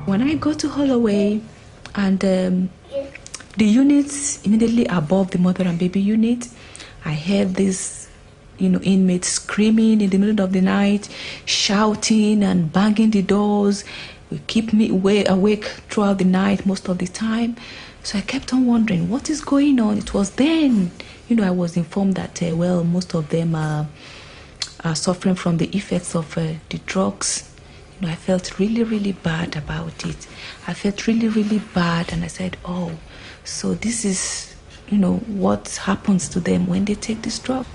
When I got to Holloway, and the units immediately above the mother and baby unit, I heard this, inmates screaming in the middle of the night, shouting and banging the doors. It keep me awake throughout the night most of the time. So I kept on wondering, what is going on? It was then, I was informed that, most of them are suffering from the effects of the drugs. I felt really, really bad about it. I felt really, really bad, and I said, oh, so this is, what happens to them when they take this drug.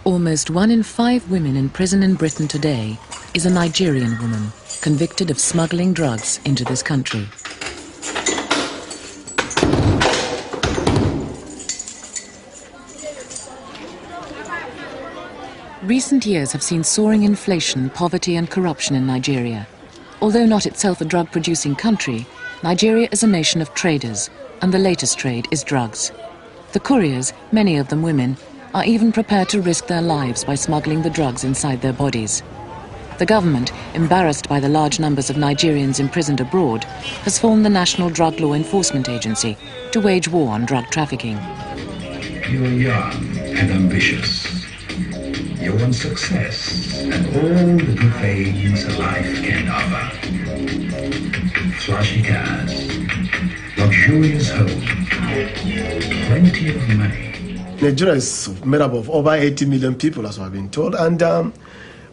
Almost 1 in 5 women in prison in Britain today is a Nigerian woman convicted of smuggling drugs into this country. Recent years have seen soaring inflation, poverty and corruption in Nigeria. Although not itself a drug-producing country, Nigeria is a nation of traders, and the latest trade is drugs. The couriers, many of them women, are even prepared to risk their lives by smuggling the drugs inside their bodies. The government, embarrassed by the large numbers of Nigerians imprisoned abroad, has formed the National Drug Law Enforcement Agency to wage war on drug trafficking. You're young and ambitious. You want success and all the good things life can offer. Flashy cars, luxurious home, plenty of money. Nigeria is made up of over 80 million people, as I've been told, and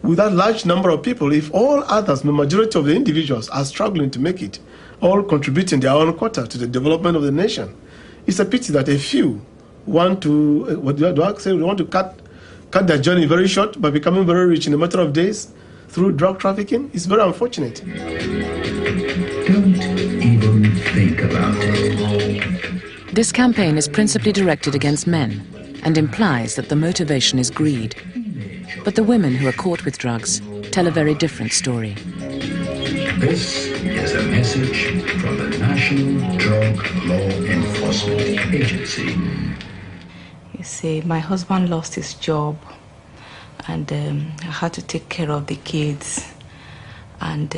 with that large number of people, if all others, the majority of the individuals are struggling to make it, all contributing their own quota to the development of the nation, it's a pity that a few want to, want to cut their journey very short by becoming very rich in a matter of days through drug trafficking. It's very unfortunate. Don't even think about it. This campaign is principally directed against men and implies that the motivation is greed. But the women who are caught with drugs tell a very different story. This is a message from the National Drug Law Enforcement Agency. You see, my husband lost his job, and I had to take care of the kids. And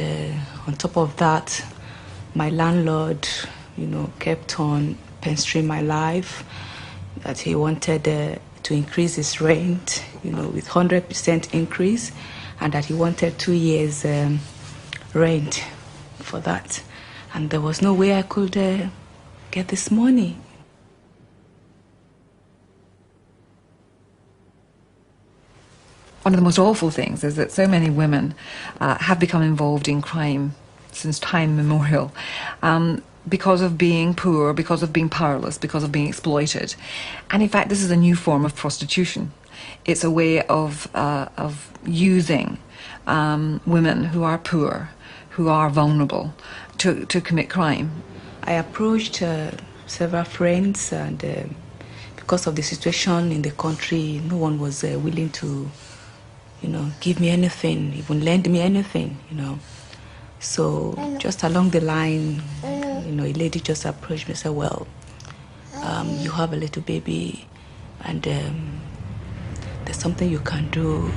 on top of that, my landlord, kept on pestering my life, that he wanted to increase his rent, with 100% increase, and that he wanted 2 years rent for that. And there was no way I could get this money. One of the most awful things is that so many women have become involved in crime since time immemorial because of being poor, because of being powerless, because of being exploited. And in fact, this is a new form of prostitution. It's a way of using women who are poor, who are vulnerable, to commit crime. I approached several friends, and because of the situation in the country, no one was willing to give me anything, even lend me anything, So just along the line, a lady just approached me and said, well, you have a little baby, and there's something you can do.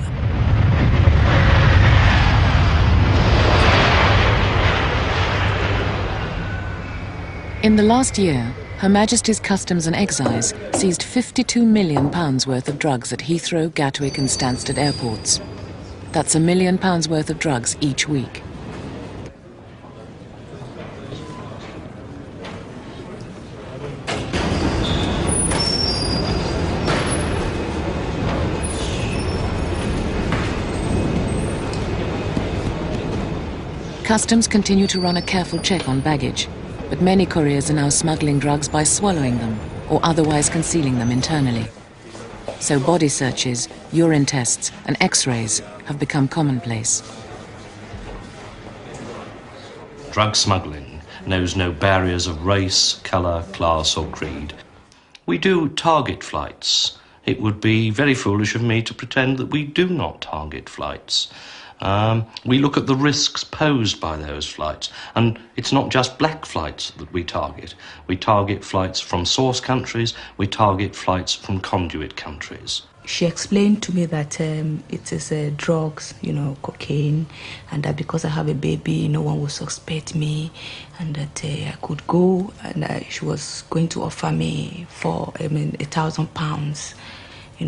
In the last year, Her Majesty's Customs and Excise seized £52 million worth of drugs at Heathrow, Gatwick and Stansted airports. That's £1 million worth of drugs each week. Customs continue to run a careful check on baggage, but many couriers are now smuggling drugs by swallowing them or otherwise concealing them internally. So body searches, urine tests and X-rays have become commonplace. Drug smuggling knows no barriers of race, colour, class or creed. We do target flights. It would be very foolish of me to pretend that we do not target flights. We look at the risks posed by those flights. And it's not just black flights that we target. We target flights from source countries. We target flights from conduit countries. She explained to me that it is drugs, cocaine, and that because I have a baby, no one will suspect me, and that I could go, and she was going to offer me for, £1,000,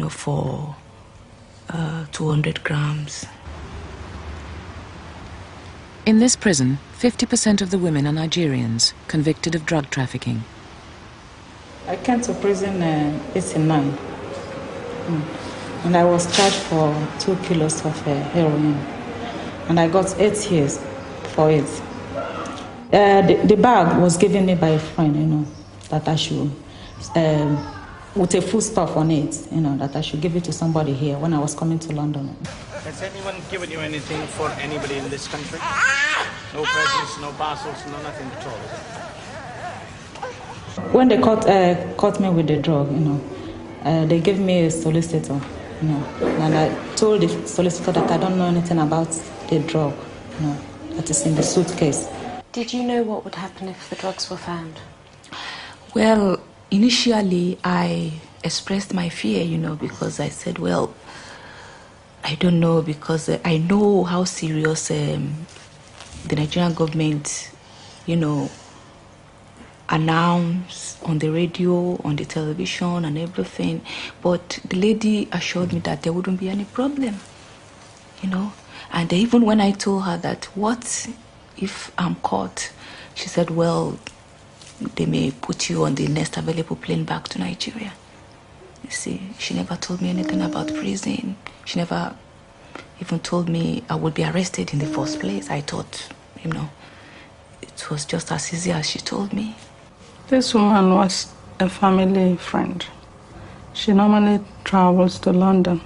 for 200 grams. In this prison, 50% of the women are Nigerians convicted of drug trafficking. I came to prison 89. And I was charged for 2 kilos of heroin. And I got 8 years for it. The bag was given me by a friend, that I should, with a full stop on it, that I should give it to somebody here when I was coming to London. Has anyone given you anything for anybody in this country? No presents, no parcels, no nothing at all? When they caught me with the drug, they gave me a solicitor, and I told the solicitor that I don't know anything about the drug, that is in the suitcase. Did you know what would happen if the drugs were found? Well, initially I expressed my fear, because I said, well, I don't know, because I know how serious the Nigerian government, announce on the radio, on the television and everything. But the lady assured me that there wouldn't be any problem, And even when I told her that, what if I'm caught? She said, well, they may put you on the next available plane back to Nigeria. You see, she never told me anything about prison. She never even told me I would be arrested in the first place. I thought, it was just as easy as she told me. This woman was a family friend. She normally travels to London.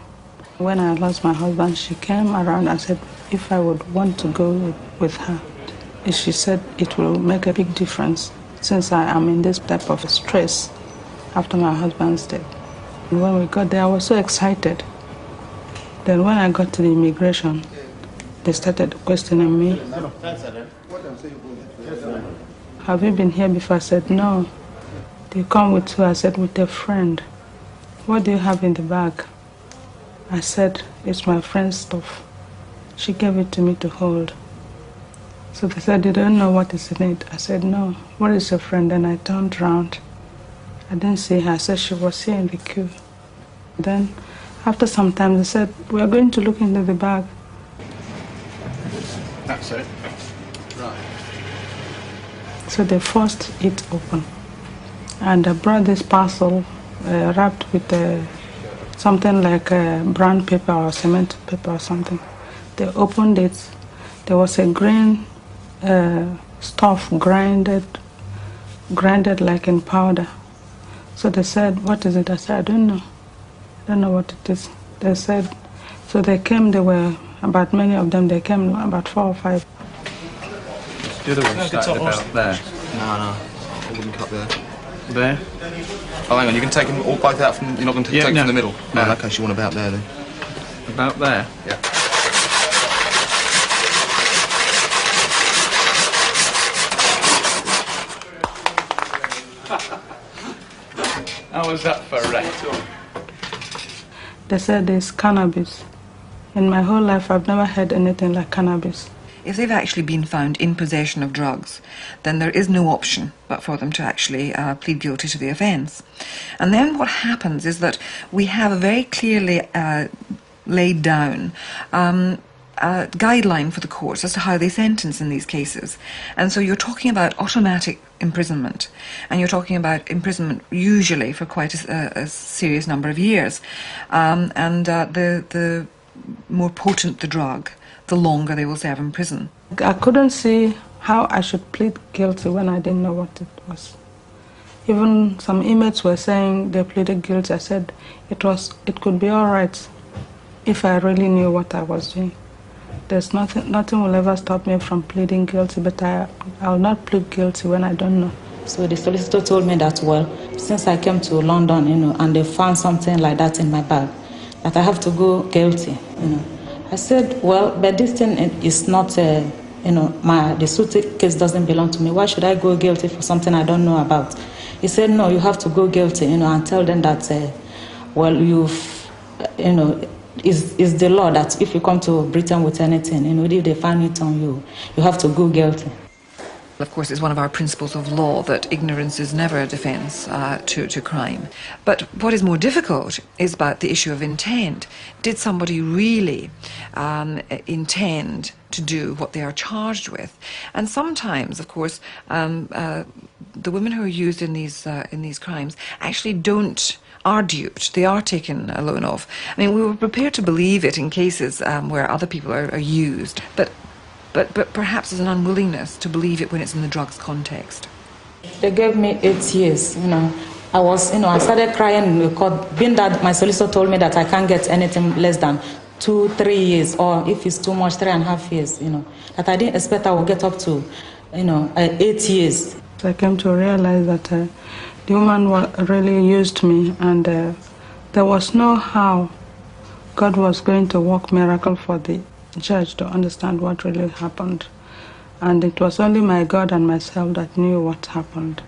When I lost my husband, she came around and said if I would want to go with her. She said it will make a big difference since I am in this type of stress after my husband's death. And when we got there, I was so excited. Then when I got to the immigration, they started questioning me. Have you been here before? I said, no. Do you come with who? I said, with a friend. What do you have in the bag? I said, it's my friend's stuff. She gave it to me to hold. So they said, you don't know what is in it. I said, no. What is your friend? Then I turned around. I didn't see her. I said she was here in the queue. Then, after some time, they said, we are going to look into the bag. That's it. Right. So they forced it open. And I brought this parcel wrapped with something like brown paper or cement paper or something. They opened it. There was a green stuff grinded like in powder. So they said, what is it? I said, I don't know. I don't know what it is. They said, so they came, there were about many of them, they came about 4 or 5. The other one started about there. No, I wouldn't cut there. There? Oh, hang on, you can take them all both out from, you're not going to take them from the middle? No. Oh, okay, so you want about there then. About there? Yeah. How was that for a wreck? They said there's cannabis. In my whole life, I've never had anything like cannabis. If they've actually been found in possession of drugs, then there is no option but for them to actually plead guilty to the offence. And then what happens is that we have a very clearly laid down guideline for the courts as to how they sentence in these cases. And so you're talking about automatic imprisonment, and you're talking about imprisonment usually for quite a serious number of years. The more potent the drug, the longer they will serve in prison. I couldn't see how I should plead guilty when I didn't know what it was. Even some inmates were saying they pleaded guilty. I said it could be all right if I really knew what I was doing. There's nothing will ever stop me from pleading guilty, but I'll not plead guilty when I don't know. So the solicitor told me that, well, since I came to London, and they found something like that in my bag, that I have to go guilty, I said, well, but this thing is not, the suitcase doesn't belong to me. Why should I go guilty for something I don't know about? He said, no, you have to go guilty, and tell them that, it's the law that if you come to Britain with anything, if they find it on you, you have to go guilty. Of course, it's one of our principles of law that ignorance is never a defence to crime. But what is more difficult is about the issue of intent. Did somebody really intend to do what they are charged with? And sometimes, of course, the women who are used in these crimes actually are duped. They are taken a loan of. I mean, we were prepared to believe it in cases where other people are used, but perhaps there's an unwillingness to believe it when it's in the drugs context. They gave me 8 years, I started crying in the court, being that my solicitor told me that I can't get anything less than 2-3 years, or if it's too much, 3.5 years, that I didn't expect I would get up to, 8 years. I came to realize that the woman really used me, and there was no how God was going to work miracle for the judge to understand what really happened. And it was only my God and myself that knew what happened.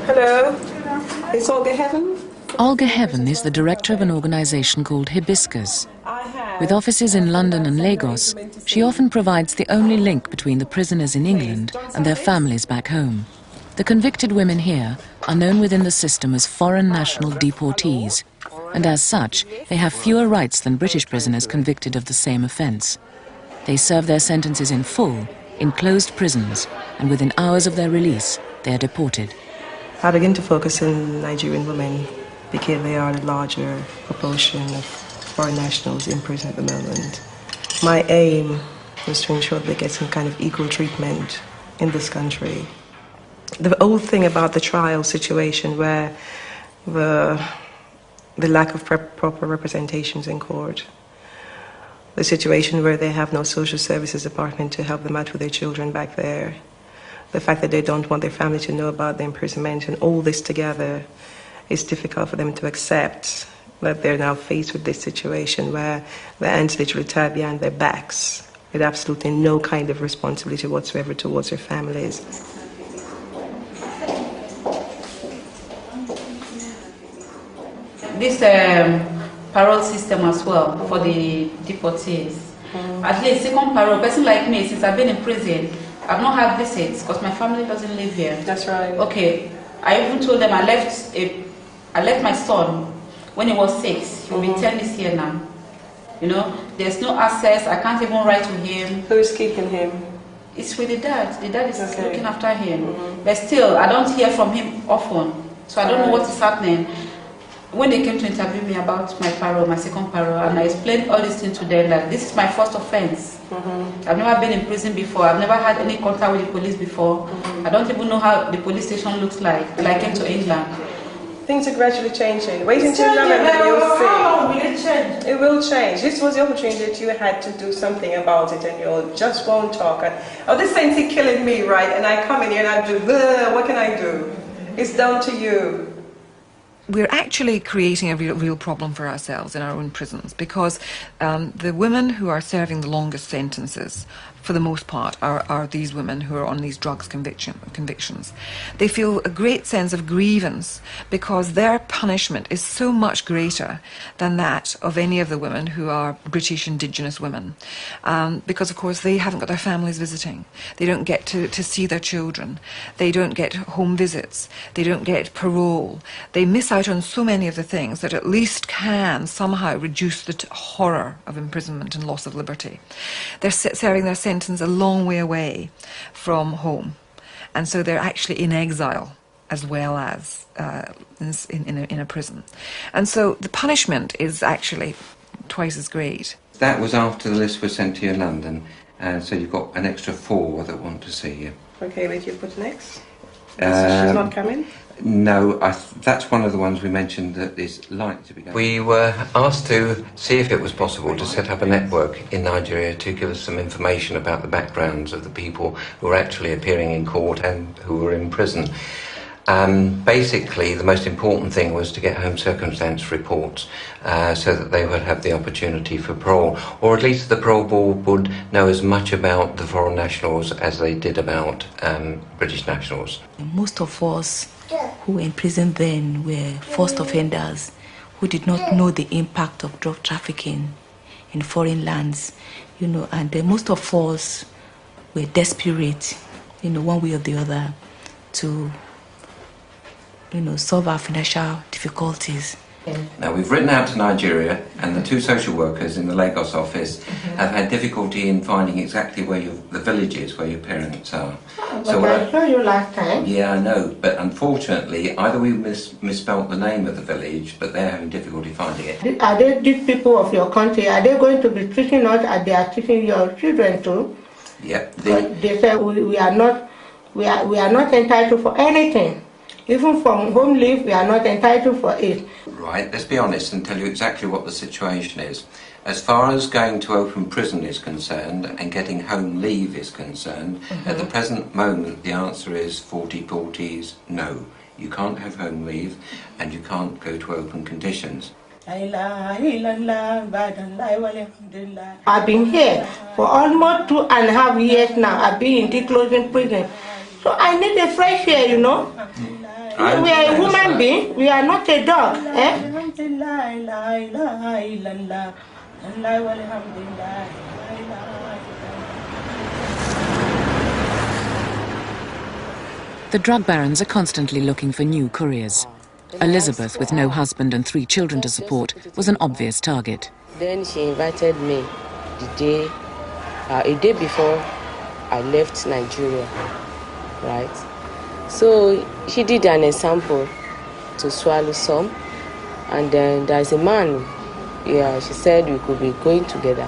Hello, it's Olga Heaven. Olga Heaven is the director of an organisation called Hibiscus. With offices in London and Lagos, she often provides the only link between the prisoners in England and their families back home. The convicted women here are known within the system as foreign national deportees, and as such, they have fewer rights than British prisoners convicted of the same offence. They serve their sentences in full, in closed prisons, and within hours of their release, they are deported. I begin to focus on Nigerian women because they are the larger proportion of foreign nationals in prison at the moment. My aim is to ensure they get some kind of equal treatment in this country. The whole thing about the trial situation where the lack of proper representations in court, the situation where they have no social services department to help them out with their children back there, the fact that they don't want their family to know about the imprisonment, and all this together is difficult for them to accept that they're now faced with this situation where their hands literally tied behind their backs with absolutely no kind of responsibility whatsoever towards their families. This parole system as well for the deportees. At least second parole, person like me, since I've been in prison, I've not had visits because my family doesn't live here. That's right. Okay, I even told them I left my son when he was 6. He'll be 10 this year now. There's no access. I can't even write to him. Who is keeping him? It's with the dad. The dad is looking after him. But still, I don't hear from him often, so I don't know what is happening. When they came to interview me about my parole, my second parole, and I explained all these things to them, that this is my first offense. I've never been in prison before. I've never had any contact with the police before. I don't even know how the police station looks like till I came to England. Things are gradually changing. Wait until November, you'll see. How will it change? It will change. This was the opportunity that you had to do something about it, and you just won't talk. Oh, this ain't killing me, right? And I come in here and I do, what can I do? It's down to you. We're actually creating a real problem for ourselves in our own prisons, because the women who are serving the longest sentences, for the most part, are these women who are on these drugs convictions. They feel a great sense of grievance because their punishment is so much greater than that of any of the women who are British indigenous women. Because, of course, they haven't got their families visiting. They don't get to see their children. They don't get home visits. They don't get parole. They miss out on so many of the things that at least can somehow reduce the horror of imprisonment and loss of liberty. They're serving their sentence a long way away from home, and so they're actually in exile as well as in a prison, and so the punishment is actually twice as great. That was after the list was sent to you in London, and so you've got an extra 4 that want to see you. Okay, did you put next? She's not coming? No, that's one of the ones we mentioned that is likely to be going. We were asked to see if it was possible to set up a network in Nigeria to give us some information about the backgrounds of the people who are actually appearing in court and who are in prison. Basically, the most important thing was to get home circumstance reports so that they would have the opportunity for parole, or at least the parole board would know as much about the foreign nationals as they did about British nationals. Most of us who were in prison then were first offenders who did not know the impact of drug trafficking in foreign lands, and most of us were desperate, one way or the other, to solve our financial difficulties. Now, we've written out to Nigeria, and the two social workers in the Lagos office have had difficulty in finding exactly where the village is, where your parents are. But I showed you last time. Yeah, I know, but unfortunately, either we misspelt the name of the village, but they're having difficulty finding it. Are they these people of your country? Are they going to be treating us as they are treating your children too? Yep. They say we are not entitled for anything. Even from home leave, we are not entitled for it. Right, let's be honest and tell you exactly what the situation is. As far as going to open prison is concerned and getting home leave is concerned, at the present moment the answer is 40/40s no. You can't have home leave and you can't go to open conditions. I've been here for almost 2.5 years now. I've been in the closing prison. So I need a fresh air, We are a human being, we are not a dog. The drug barons are constantly looking for new couriers. Elizabeth, with no husband and 3 children to support, was an obvious target. Then she invited me a day before I left Nigeria, right? So she did an example to swallow some, and then there's a man, she said we could be going together.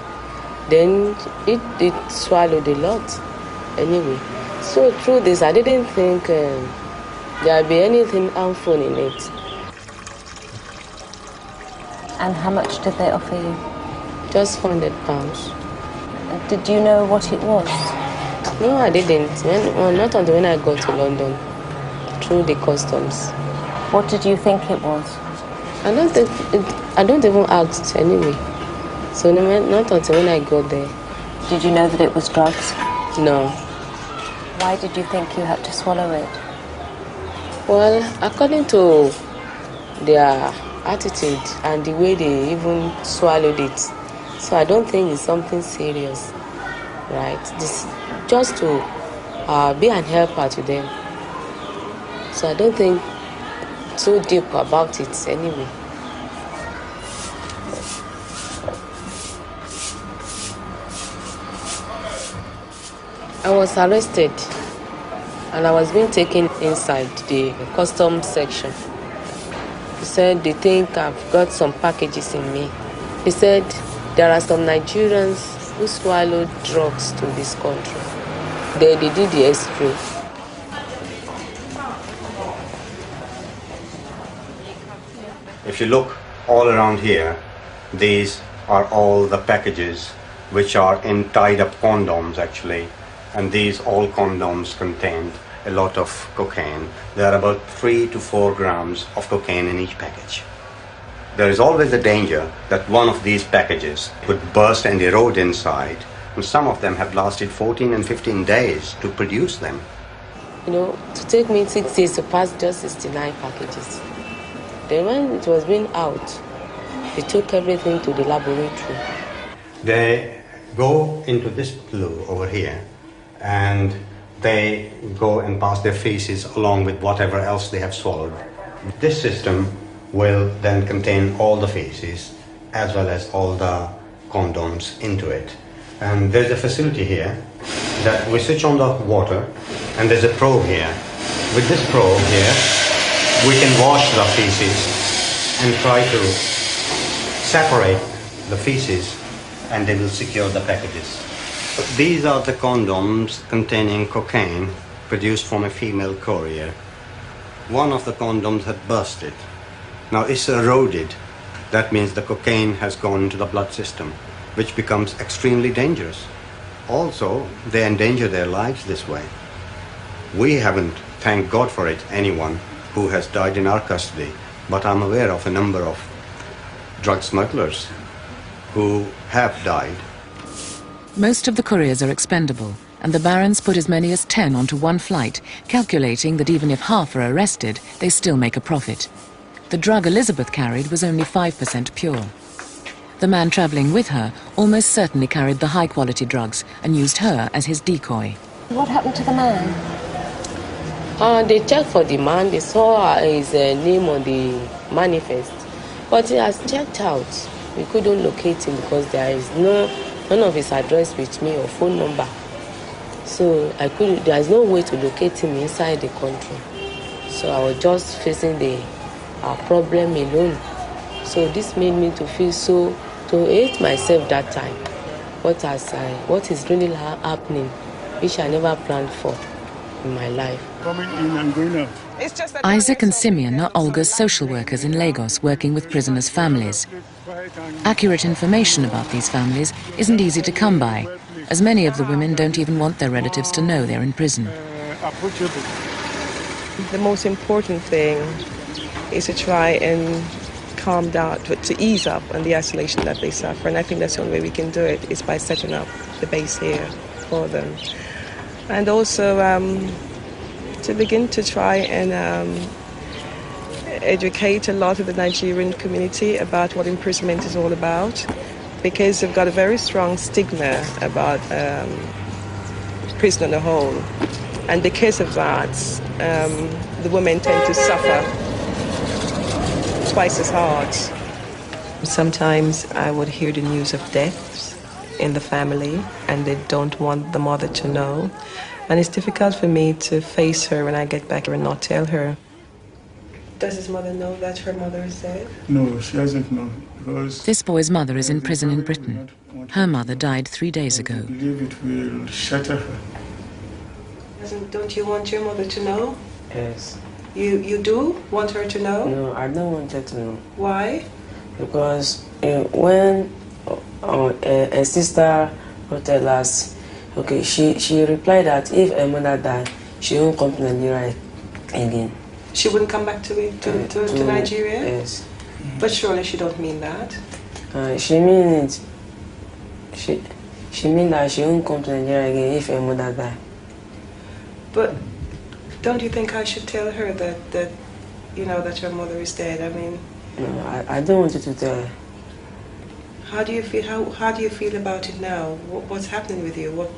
Then it swallowed a lot anyway. So through this, I didn't think there'd be anything harmful in it. And how much did they offer you? Just £100. Did you know what it was? No, I didn't. Not until when I got to London, through the customs. What did you think it was? I don't even ask anyway. So not until when I got there. Did you know that it was drugs? No. Why did you think you had to swallow it? Well, according to their attitude and the way they even swallowed it, so I don't think it's something serious, right? This just to be an helper to them. So I don't think so deep about it anyway. I was arrested and I was being taken inside the customs section. He said they think I've got some packages in me. He said there are some Nigerians who swallowed drugs to this country. They did the X-ray. If you look all around here, these are all the packages which are in tied up condoms actually, and these all condoms contained a lot of cocaine. There are about 3 to 4 grams of cocaine in each package. There is always a danger that one of these packages could burst and erode inside, and some of them have lasted 14 and 15 days to produce them. To take me 6 days to pass just 69 packages. Then when it was being out, they took everything to the laboratory. They go into this blue over here, and they go and pass their feces along with whatever else they have swallowed. This system will then contain all the feces as well as all the condoms into it. And there's a facility here that we switch on the water, and there's a probe here. With this probe here, we can wash the feces and try to separate the feces, and they will secure the packages. These are the condoms containing cocaine produced from a female courier. One of the condoms had bursted. Now it's eroded. That means the cocaine has gone into the blood system, which becomes extremely dangerous. Also, they endanger their lives this way. We haven't thank God for it, anyone who has died in our custody, but I'm aware of a number of drug smugglers who have died. Most of the couriers are expendable, and the barons put as many as 10 onto one flight, calculating that even if half are arrested, they still make a profit. The drug Elizabeth carried was only 5% pure. The man travelling with her almost certainly carried the high-quality drugs and used her as his decoy. What happened to the man? They checked for the man. They saw his name on the manifest, but he has checked out. We couldn't locate him because there is none of his address with me or phone number. So there is no way to locate him inside the country. So I was just facing the problem alone. So this made me to feel to hate myself that time. What is really happening, which I never planned for in my life. Coming in and going out. Isaac and Simeon are Olga's social workers in Lagos working with prisoners' families. Accurate information about these families isn't easy to come by, as many of the women don't even want their relatives to know they're in prison. The most important thing is to try and calm down, to ease up on the isolation that they suffer. And I think that's the only way we can do it, is by setting up the base here for them. And also to begin to try and educate a lot of the Nigerian community about what imprisonment is all about, because they've got a very strong stigma about prison on the whole. And because of that, the women tend to suffer twice as hard. Sometimes I would hear the news of deaths in the family, and they don't want the mother to know. And it's difficult for me to face her when I get back and not tell her. Does his mother know that her mother is dead? No, she hasn't known. Because this boy's mother is in prison in Britain. Her mother died 3 days ago. I believe it will shatter her. Don't you want your mother to know? Yes. You do want her to know? No, I don't want her to know. Why? Because when a sister wrote her last, okay, she replied that if her mother died, she won't come to Nigeria again. She wouldn't come back to Nigeria? Yes. But surely she don't mean that. She means it. She means that she won't come to Nigeria again if her mother died. But don't you think I should tell her that you know that your mother is dead? I mean. No, I don't want you to tell her. How do you feel? How do you feel about it now? What's happening with you?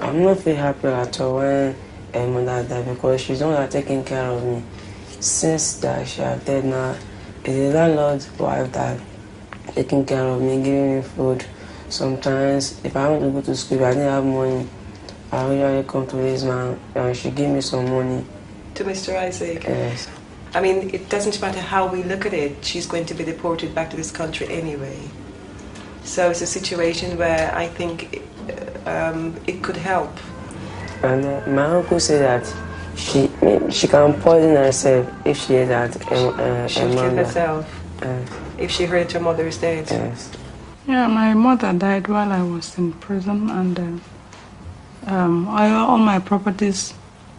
I'm not feel happy at all when her mother died, because she's the one that taking care of me. Since that she has dead now, it's the landlord's wife that taking care of me, giving me food. Sometimes if I want to go to school, if I didn't have money, I usually come to this man and she give me some money. To Mr. Isaac? Yes. I mean, it doesn't matter how we look at it, she's going to be deported back to this country anyway. So it's a situation where I think it could help. And my uncle said that she can poison herself if she hears that she'll kill herself if she heard that her mother is dead. Yes. Yeah, my mother died while I was in prison, and all my properties,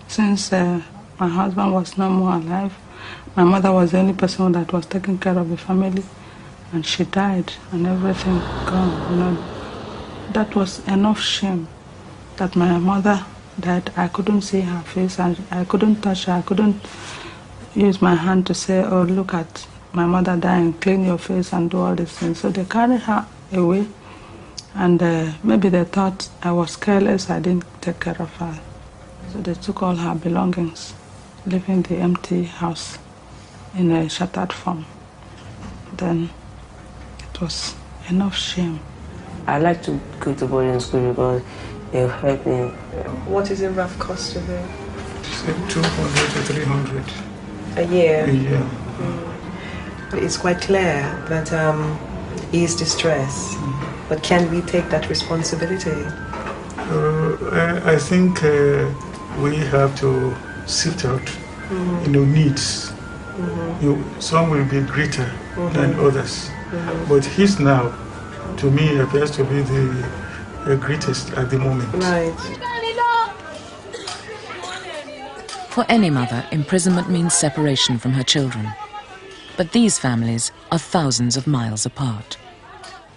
since my husband was no more alive, my mother was the only person that was taking care of the family, and she died, and everything gone. You know, that was enough shame that my mother died. I couldn't see her face, and I couldn't touch her. I couldn't use my hand to say, "Oh, look at my mother dying, clean your face," and do all these things. So they carried her away, and maybe they thought I was careless. I didn't take care of her, so they took all her belongings, leaving the empty house in a shattered form. Then it was enough shame. I like to go to boarding school because it helped me. What is the rough cost of it? 200 to 300 a year. A year. It's quite clear that he is distressed, but can we take that responsibility? I think we have to sift out, needs. Some will be greater than others, but his now, to me, appears to be the greatest at the moment. Right. For any mother, imprisonment means separation from her children. But these families are thousands of miles apart.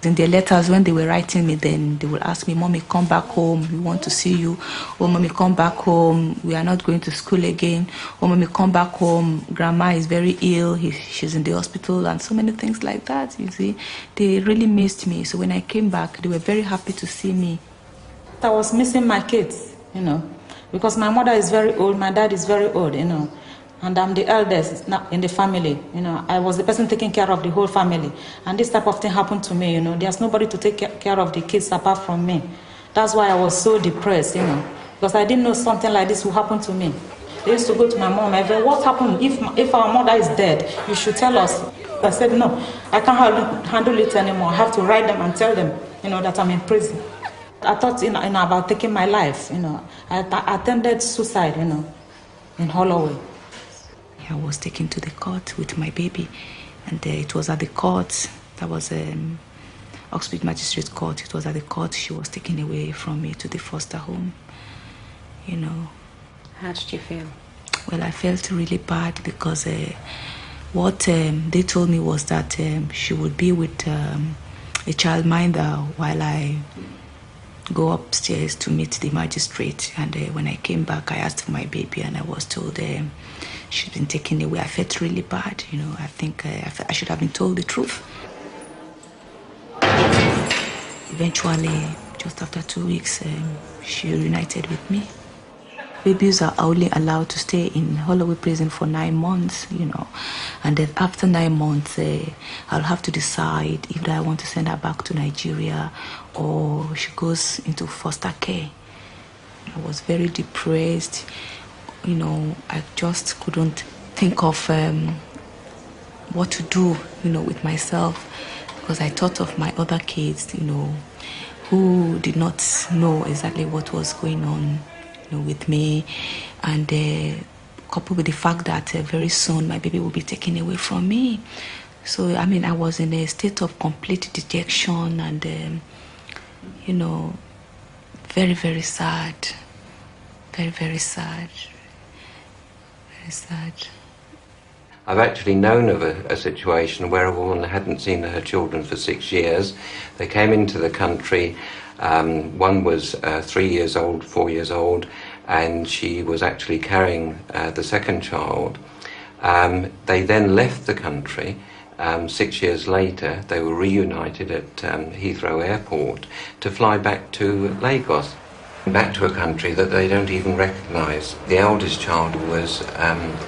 In their letters, when they were writing me, then they would ask me, "Mommy, come back home. We want to see you." "Oh, Mommy, come back home. We are not going to school again." "Oh, Mommy, come back home. Grandma is very ill. She's in the hospital," and so many things like that, you see. They really missed me. So when I came back, they were very happy to see me. I was missing my kids, because my mother is very old, my dad is very old, and I'm the eldest in the family. I was the person taking care of the whole family, and this type of thing happened to me. There's nobody to take care of the kids apart from me. That's why I was so depressed, because I didn't know something like this would happen to me. They used to go to my mom, "What happened? If our mother is dead, you should tell us." I said, "No, I can't handle it anymore. I have to write them and tell them, that I'm in prison." I thought, about taking my life. I attempted suicide, in Holloway. I was taken to the court with my baby, and it was at the court. That was Oxford Magistrate Court. It was at the court she was taken away from me to the foster home. How did you feel? Well, I felt really bad because what they told me was that she would be with a childminder while I go upstairs to meet the magistrate. And when I came back, I asked for my baby, and I was told she'd been taken away. I felt really bad, I think I should have been told the truth. Eventually, just after 2 weeks, she reunited with me. Babies are only allowed to stay in Holloway prison for 9 months, and then after 9 months, I'll have to decide if I want to send her back to Nigeria or she goes into foster care. I was very depressed, I just couldn't think of what to do, with myself, because I thought of my other kids, who did not know exactly what was going on, with me, and coupled with the fact that very soon my baby will be taken away from me. So, I was in a state of complete dejection and, very, very sad. Very, very sad. Very sad. I've actually known of a situation where a woman hadn't seen her children for 6 years. They came into the country. One was 3 years old, 4 years old, and she was actually carrying the second child. They then left the country. 6 years later, they were reunited at Heathrow Airport to fly back to Lagos, back to a country that they don't even recognise. The eldest child was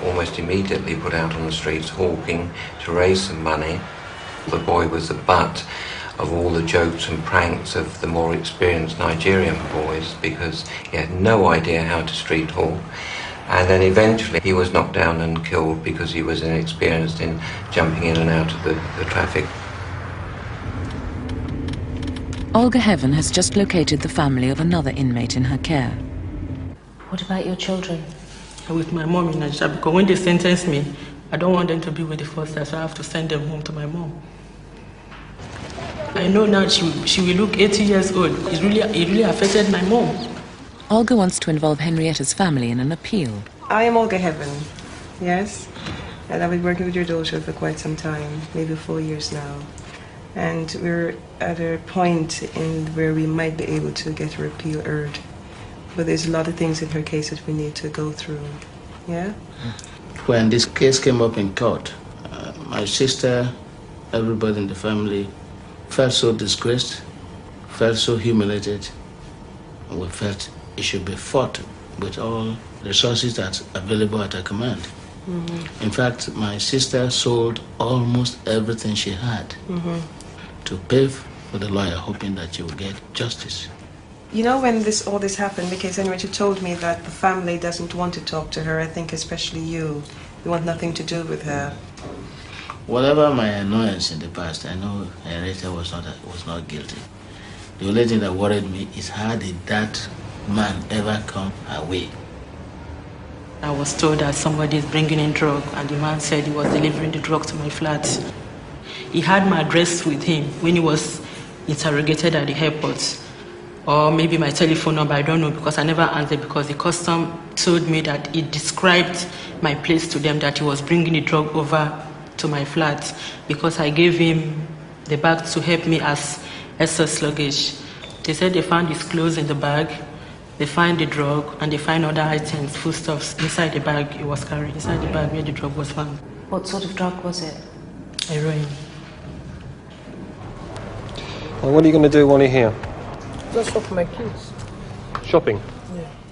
almost immediately put out on the streets hawking to raise some money. The boy was the butt of all the jokes and pranks of the more experienced Nigerian boys because he had no idea how to street hawk. And then eventually he was knocked down and killed because he was inexperienced in jumping in and out of the traffic. Olga Heaven has just located the family of another inmate in her care. What about your children? With my mom in Nigeria, because when they sentence me, I don't want them to be with the foster, so I have to send them home to my mom. I know now she will look 80 years old. It really affected my mom. Olga wants to involve Henrietta's family in an appeal. I am Olga Heaven, yes, and I've been working with your daughter for quite some time, maybe 4 years now. And we're at a point where we might be able to get her appeal heard. But there's a lot of things in her case that we need to go through, yeah? When this case came up in court, my sister, everybody in the family felt so disgraced, felt so humiliated, and we felt it should be fought with all the resources that's available at her command. Mm-hmm. In fact, my sister sold almost everything she had to pay for the lawyer, hoping that she would get justice. You know, when all this happened, because Henrietta told me that the family doesn't want to talk to her, I think especially you want nothing to do with her. Whatever my annoyance in the past, I know Henrietta was not guilty. The only thing that worried me is how did that man ever come her way? I was told that somebody is bringing in drug, and the man said he was delivering the drug to my flat. He had my address with him when he was interrogated at the airport. or maybe my telephone number, I don't know, because I never answered, because the custom told me that it described my place to them, that he was bringing the drug over to my flat, because I gave him the bag to help me as excess luggage. They said they found his clothes in the bag, they find the drug, and they find other items, foodstuffs, inside the bag he was carrying, inside the bag where the drug was found. What sort of drug was it? Heroin. Well, what are you going to do while you're here? Just shop for my kids. Shopping?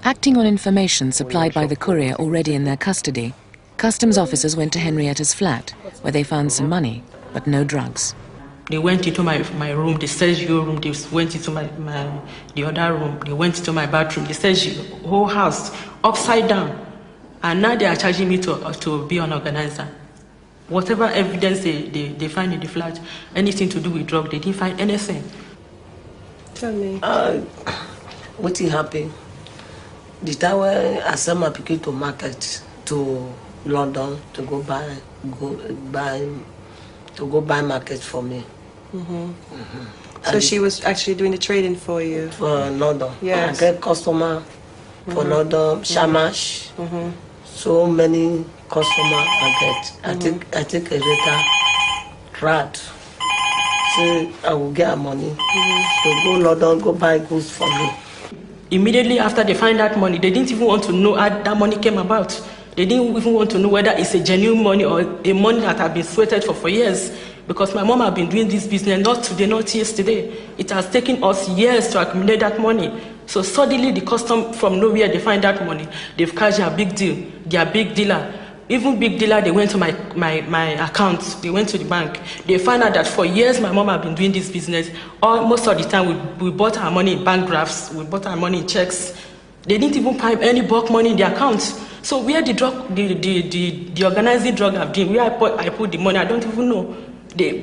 Acting on information supplied by the courier already in their custody, customs officers went to Henrietta's flat, where they found some money, but no drugs. They went into my room, the Sergio room, they went into the other room, they went into my bathroom, the Sergio, whole house, upside down. And now they are charging me to be an organizer. Whatever evidence they find in the flat, anything to do with drug, they didn't find anything. Tell me. What happened? The time when I sent my pikin to market to London to go buy market for me. So she was actually doing the trading for you? For London. Yes. I get customer for London, Shamash. So many customer I get. I take a letter, trad. Say I will get money to go London, go buy goods for me. Immediately after they find that money, they didn't even want to know how that money came about. They didn't even want to know whether it's a genuine money or a money that had been sweated for years. Because my mom had been doing this business not today, not yesterday. It has taken us years to accumulate that money. So suddenly the custom from nowhere, they find that money. They've cashed their big deal, their big dealer. Even big dealer, they went to my account, they went to the bank. They find out that for years my mom had been doing this business. Most of the time we bought our money in bank drafts, we bought our money in checks. They didn't even pipe any bulk money in the accounts. So where the drug, the organizing drug have been, where I put the money, I don't even know.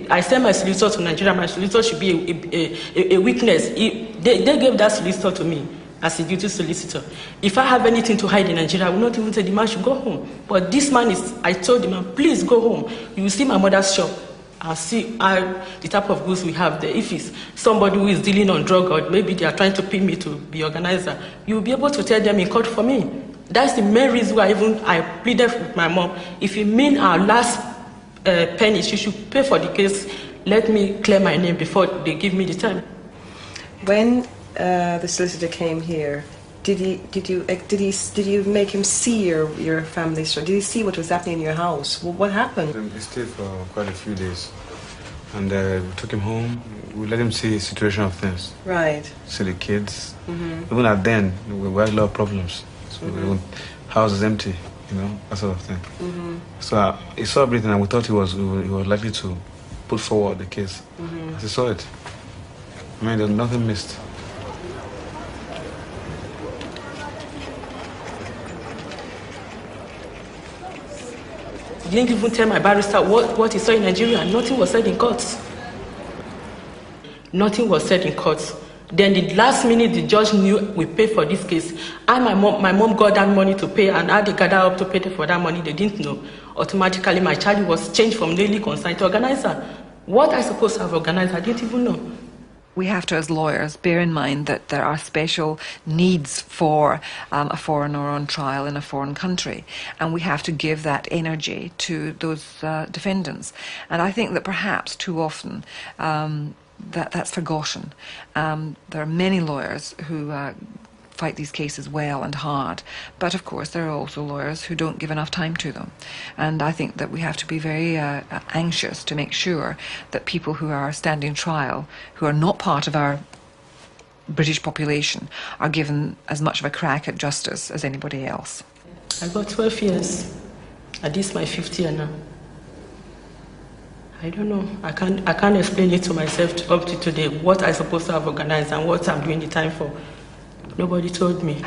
I sent my solicitor to Nigeria. My solicitor should be a witness. They gave that solicitor to me as a duty solicitor. If I have anything to hide in Nigeria, I will not even say the man should go home. But this man I told the man, please go home. You will see my mother's shop and see the type of goods we have there. If it's somebody who is dealing on drug or maybe they are trying to pin me to be organizer, you will be able to tell them in court for me. That's the main reason why I pleaded with my mom. If you mean our last penny, she should pay for the case. Let me clear my name before they give me the time. When the solicitor came here, did you make him see your family story? Did he see what was happening in your house? What happened? He stayed for quite a few days, and we took him home. We let him see the situation of things. Right. See the kids. Even at then, we had a lot of problems. So house is empty, that sort of thing. So he saw everything, and we thought he was likely to put forward the case. As he saw it, there's nothing missed. He didn't even tell my barrister what he saw in Nigeria. Nothing was said in court. Nothing was said in court. Then the last minute, the judge knew we paid for this case. And my mom got that money to pay, and how they gathered up to pay for that money, they didn't know. Automatically, my child was changed from legally concerned to organizer. What I supposed to have organized, I didn't even know. We have to, as lawyers, bear in mind that there are special needs for a foreigner on trial in a foreign country, and we have to give that energy to those defendants. And I think that perhaps too often that's forgotten. There are many lawyers who fight these cases well and hard, but of course there are also lawyers who don't give enough time to them. And I think that we have to be very anxious to make sure that people who are standing trial, who are not part of our British population, are given as much of a crack at justice as anybody else. I got 12 years, and this is my 5th year now. I don't know. I can't explain it to myself up to today, what I'm supposed to have organized and what I'm doing the time for. Nobody told me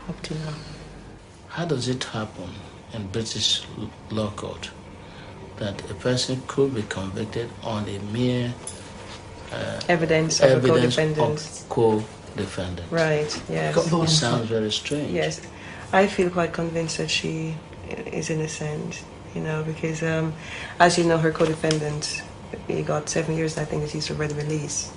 up to now. How does it happen in British law court that a person could be convicted on a mere evidence of a co-defendant? Co-defendant. Right, yes. It sounds very strange. Yes. I feel quite convinced that she is innocent, because as you know, her co-defendant, he got 7 years, I think, that he's already released.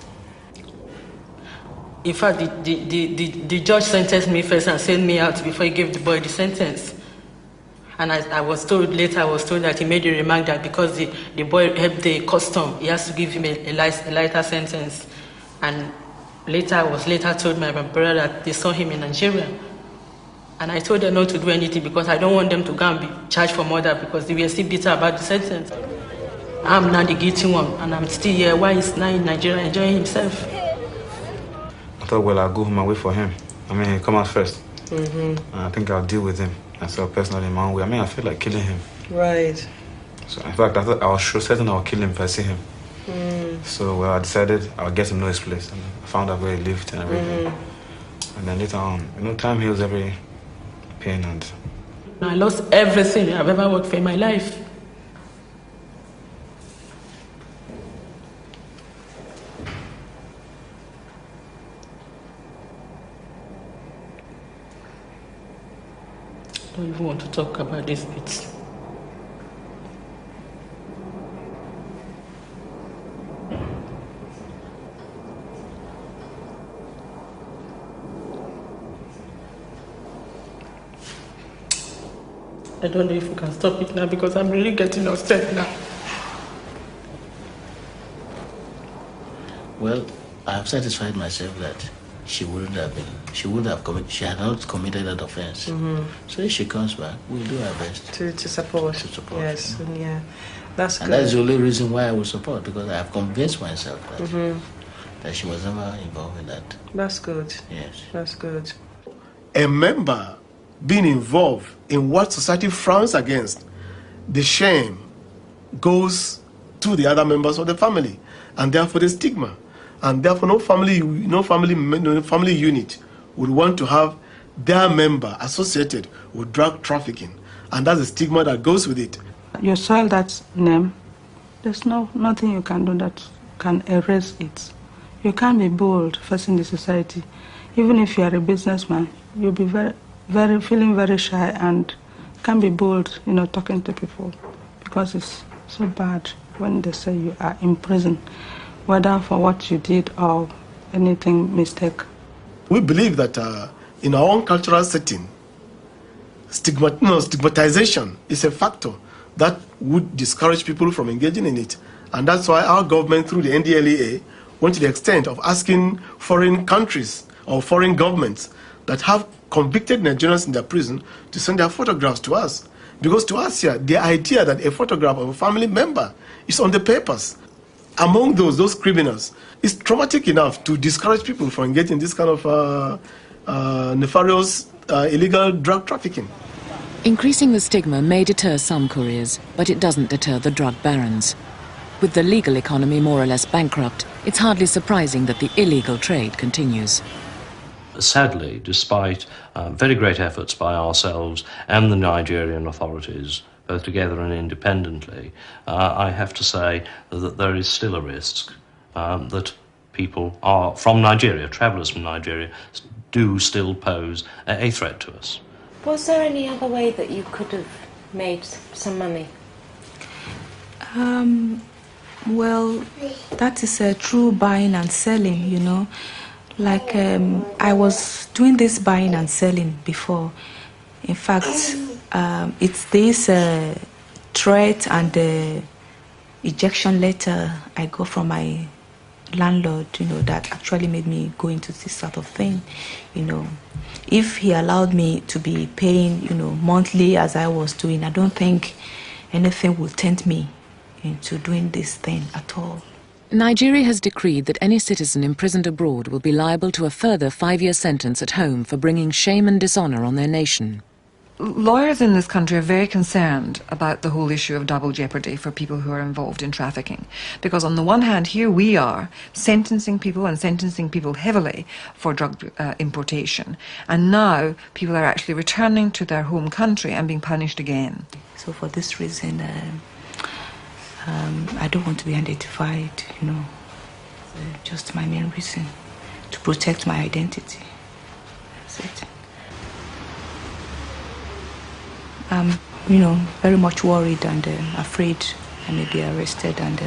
In fact, the judge sentenced me first and sent me out before he gave the boy the sentence. And I was told that he made a remark that because the boy helped the custom, he has to give him a lighter sentence. And I was later told by my brother that they saw him in Nigeria. And I told them not to do anything because I don't want them to go and be charged for murder because they were still bitter about the sentence. I'm now the guilty one and I'm still here while he's now in Nigeria enjoying himself. I thought, well, I'll go home and wait for him. I mean, he'll come out first. Mm-hmm. I think I'll deal with him myself personally in my own way. I mean, I feel like killing him. Right. So, in fact, I thought I was sure certain I'll kill him if I see him. So, well, I decided I'll get to know his place. And I found out where he lived and everything. And then later on, time heals every pain. And I lost everything I've ever worked for in my life. I don't even want to talk about this bit. I don't know if we can stop it now because I'm really getting upset now. Well, I have satisfied myself that she had not committed that offense. So if she comes back, we'll do our best to support. Yes, yeah, that's and good. that's the only reason why I will support, because I have convinced myself that she was never involved in that. That's good. Yes, that's good. A member being involved in what society frowns against, the shame goes to the other members of the family, and therefore the stigma. And therefore, no family unit would want to have their member associated with drug trafficking, and that's the stigma that goes with it. You soil that name, there's nothing you can do that can erase it. You can't be bold facing the society. Even if you are a businessman, you'll be feeling very shy and can't be bold, talking to people, because it's so bad when they say you are in prison, whether for what you did or anything mistake. We believe that in our own cultural setting, stigmatization is a factor that would discourage people from engaging in it. And that's why our government, through the NDLEA, went to the extent of asking foreign countries or foreign governments that have convicted Nigerians in their prison to send their photographs to us. Because to us here, the idea that a photograph of a family member is on the papers among those criminals is traumatic enough to discourage people from engaging in this kind of nefarious illegal drug trafficking. Increasing the stigma may deter some couriers, but it doesn't deter the drug barons. With the legal economy more or less bankrupt, it's hardly surprising that the illegal trade continues. Sadly, despite very great efforts by ourselves and the Nigerian authorities, both together and independently, I have to say that there is still a risk that people from Nigeria, travellers from Nigeria, do still pose a threat to us. Was there any other way that you could have made some money? Well, that is a true buying and selling, Like, I was doing this buying and selling before. In fact, it's this threat and ejection letter I got from my landlord, that actually made me go into this sort of thing, If he allowed me to be paying, monthly as I was doing, I don't think anything would tempt me into doing this thing at all. Nigeria has decreed that any citizen imprisoned abroad will be liable to a further 5-year sentence at home for bringing shame and dishonour on their nation. Lawyers in this country are very concerned about the whole issue of double jeopardy for people who are involved in trafficking. Because on the one hand, here we are sentencing people heavily for drug importation. And now people are actually returning to their home country and being punished again. So for this reason, I don't want to be identified, just my main reason, to protect my identity. That's it. I'm, very much worried and afraid I may be arrested and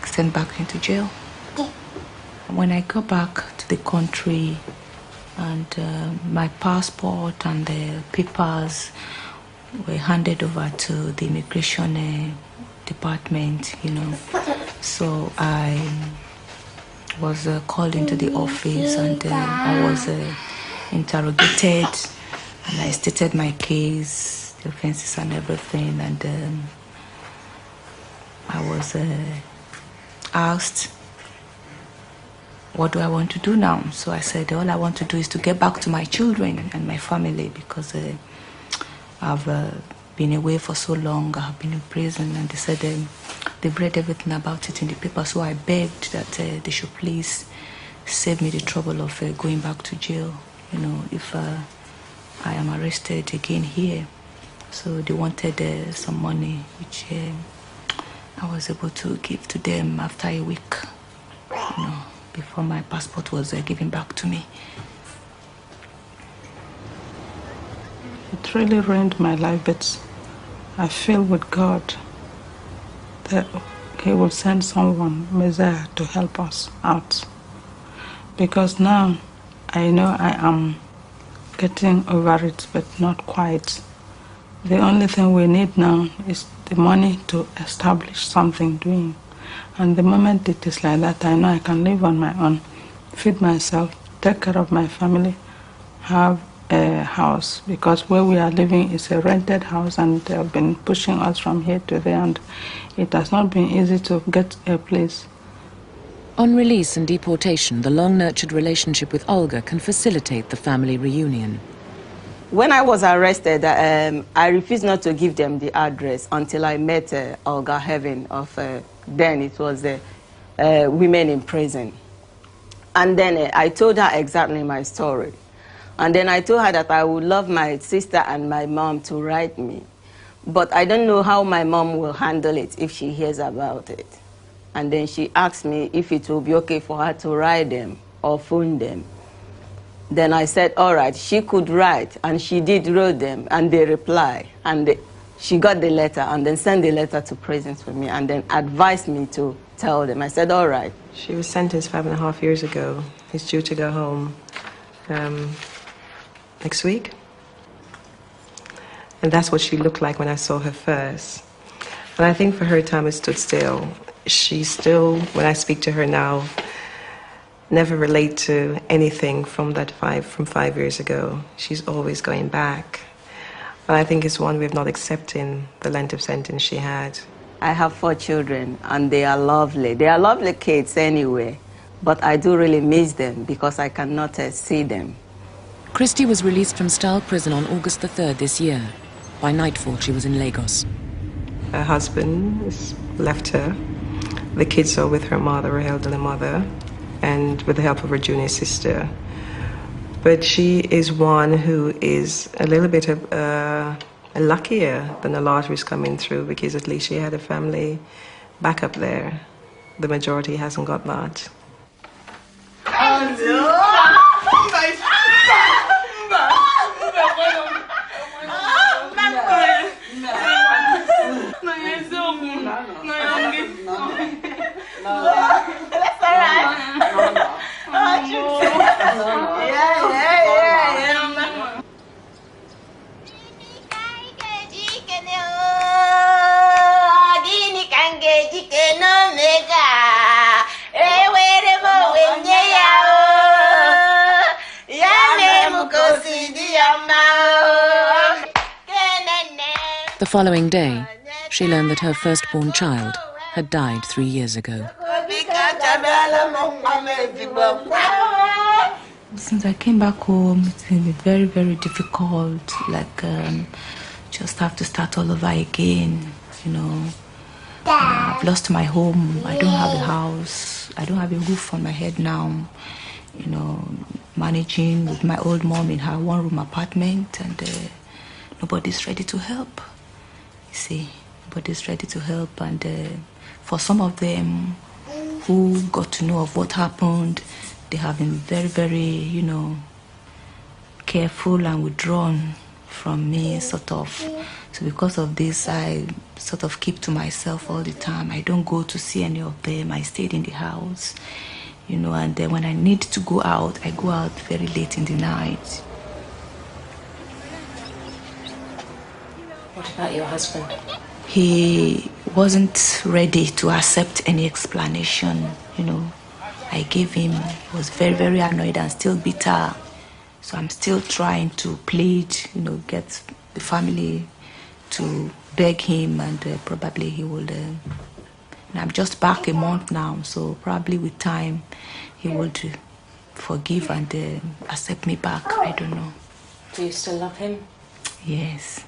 sent back into jail. When I go back to left the country, and my passport and the papers were handed over to the immigration department, So I was called into the office, and I was interrogated, and I stated my case, the offenses and everything, and I was asked, what do I want to do now? So I said, all I want to do is to get back to my children and my family, because I've been away for so long. I've been in prison, and they said they've read everything about it in the paper. So I begged that they should please save me the trouble of going back to jail, if I am arrested again here. So they wanted some money, which I was able to give to them after a week, before my passport was given back to me. It really ruined my life, but I feel with God that He will send someone, Messiah, to help us out. Because now I know I am getting over it, but not quite. The only thing we need now is the money to establish something doing. And the moment it is like that, I know I can live on my own, feed myself, take care of my family, have a house, because where we are living is a rented house, and they have been pushing us from here to there, and it has not been easy to get a place. On release and deportation, the long-nurtured relationship with Olga can facilitate the family reunion. When I was arrested, I refused not to give them the address until I met Olga Heaven of, then it was Women in Prison. And then I told her exactly my story. And then I told her that I would love my sister and my mom to write me. But I don't know how my mom will handle it if she hears about it. And then she asked me if it will be okay for her to write them or phone them. Then I said, all right, she could write, and she did write them, and they reply. And she got the letter, and then sent the letter to prison for me, and then advised me to tell them. I said, all right. She was sentenced 5.5 years ago. He's due to go home next week. And that's what she looked like when I saw her first. And I think for her, time has stood still. She still, when I speak to her now, never relate to anything from 5 years ago. She's always going back. And I think it's one way of not accepting the length of sentence she had. I have 4 children, and they are lovely. They are lovely kids anyway, but I do really miss them because I cannot see them. Christy was released from Style Prison on August the 3rd this year. By nightfall, she was in Lagos. Her husband has left her. The kids are with her mother, her elderly mother, and with the help of her junior sister. But she is one who is a little bit luckier than a lot who's coming through, because at least she had a family back up there. The majority hasn't got that. The following day, she learned that her firstborn child had died 3 years ago. Since I came back home, it's been very, very difficult. Just have to start all over again, I've lost my home. I don't have a house. I don't have a roof on my head now. Managing with my old mom in her one-room apartment, and nobody's ready to help. You see, nobody's ready to help. And for some of them who got to know of what happened, they have been very, very, careful and withdrawn from me, sort of. So because of this, I sort of keep to myself all the time. I don't go to see any of them. I stayed in the house, you know, and when I need to go out, I go out very late in the night. What about your husband? He wasn't ready to accept any explanation, you know. I gave him, he was very, very annoyed and still bitter. So I'm still trying to plead, you know, get the family to beg him, and probably he will. And I'm just back a month now, so probably with time he would forgive and accept me back. I don't know. Do you still love him? Yes.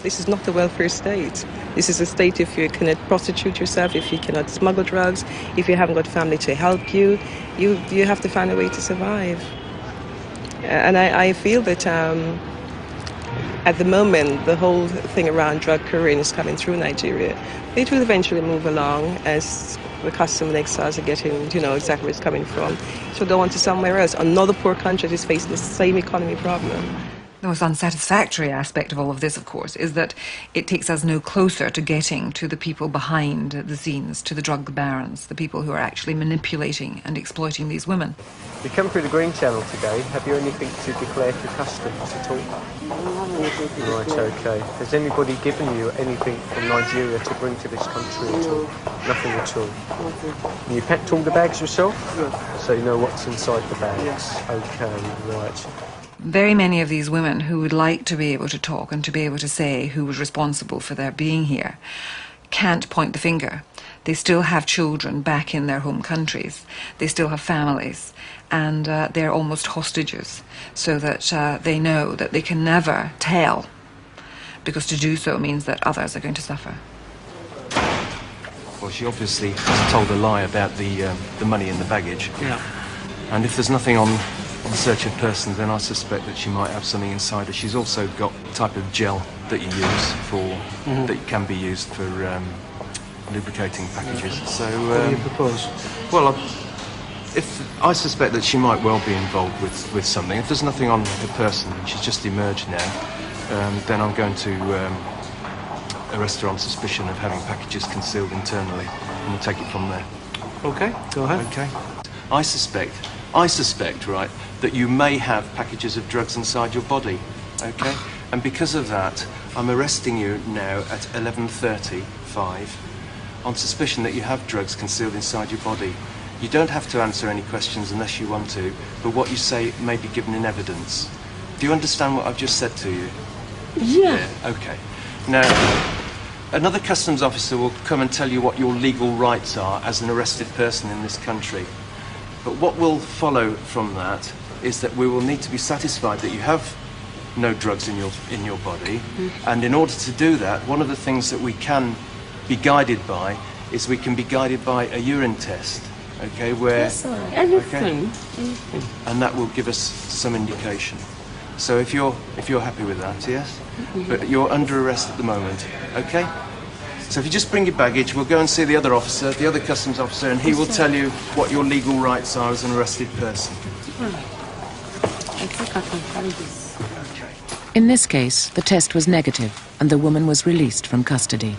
This is not a welfare state. This is a state if you cannot prostitute yourself, if you cannot smuggle drugs, if you haven't got family to help you, you have to find a way to survive. And I feel that at the moment, the whole thing around drug couriering is coming through Nigeria. It will eventually move along as the custom and exiles are getting, you know, exactly where it's coming from. So go on to somewhere else. Another poor country that is facing the same economy problem. The most unsatisfactory aspect of all of this, of course, is that it takes us no closer to getting to the people behind the scenes, to the drug barons, the people who are actually manipulating and exploiting these women. You come through the Green Channel today. Have you anything to declare to customs at all? Right, okay. Has anybody given you anything from Nigeria to bring to this country at all? Nothing at all? Nothing. And you packed all the bags yourself? Yes. So you know what's inside the bags? Yes. Okay, right. Very many of these women who would like to be able to talk and to be able to say who was responsible for their being here can't point the finger. They still have children back in their home countries. They still have families, and they're almost hostages, so that they know that they can never tell, because to do so means that others are going to suffer. Well, she obviously has told a lie about the money in the baggage. Yeah. And if there's nothing on search of persons, then I suspect that she might have something inside her. She's also got a type of gel that you use for that can be used for lubricating packages. So what do you propose? Well, if I suspect that she might well be involved with something. If there's nothing on her person, and she's just emerged now, then I'm going to arrest her on suspicion of having packages concealed internally, and we'll take it from there. Okay, go ahead. Okay. I suspect, right, that you may have packages of drugs inside your body, okay? And because of that, I'm arresting you now at 11:35 on suspicion that you have drugs concealed inside your body. You don't have to answer any questions unless you want to, but what you say may be given in evidence. Do you understand what I've just said to you? Yeah. Okay. Now, another customs officer will come and tell you what your legal rights are as an arrested person in this country. But what will follow from that is that we will need to be satisfied that you have no drugs in your body, and in order to do that, one of the things that we can be guided by is we can be guided by a urine test, okay? Where Anything. and that will give us some indication. So if you're happy with that, yes? But you're under arrest at the moment, okay? So if you just bring your baggage, we'll go and see the other officer, the other customs officer, and he will tell you what your legal rights are as an arrested person. I think I can carry this. In this case, the test was negative and the woman was released from custody.